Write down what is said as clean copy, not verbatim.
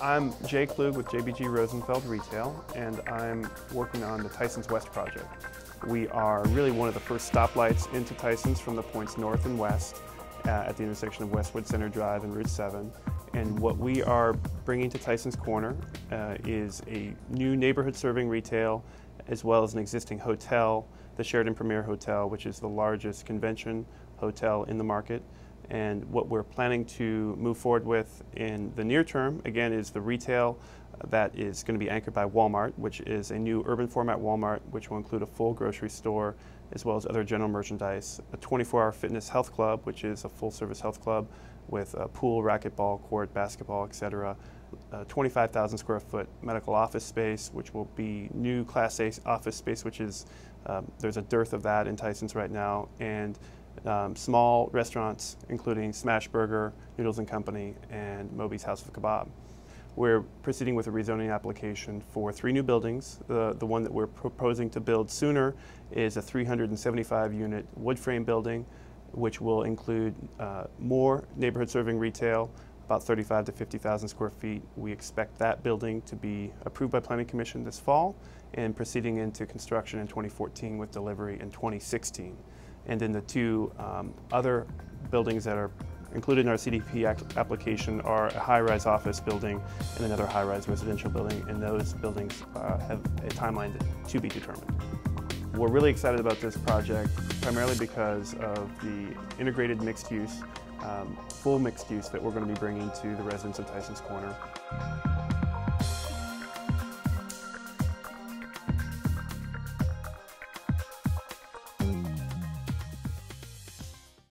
I'm Jay Klug with JBG Rosenfeld Retail, and I'm working on the Tysons West project. We are really one of the first stoplights into Tysons from the points north and west at the intersection of Westwood Center Drive and Route 7. And what we are bringing to Tysons Corner is a new neighborhood serving retail, as well as an existing hotel, the Sheraton Premier Hotel, which is the largest convention hotel in the market. And what we're planning to move forward with in the near term, again, is the retail that is going to be anchored by Walmart, which is a new urban format Walmart, which will include a full grocery store, as well as other general merchandise, a 24-hour fitness health club, which is a full-service health club with a pool, racquetball, court, basketball, etc., 25,000 square foot medical office space, which will be new Class A office space, which is, there's a dearth of that in Tysons right now, and small restaurants, including Smash Burger, Noodles & Company, and Moby's House of Kebab. We're proceeding with a rezoning application for 3 new buildings. The one that we're proposing to build sooner is a 375-unit wood frame building, which will include more neighborhood-serving retail, about 35 to 50,000 square feet. We expect that building to be approved by Planning Commission this fall and proceeding into construction in 2014 with delivery in 2016. And then the 2 other buildings that are included in our CDP application are a high-rise office building and another high-rise residential building, and those buildings have a timeline to be determined. We're really excited about this project, primarily because of the integrated mixed use, full mixed use that we're going to be bringing to the residents of Tysons Corner.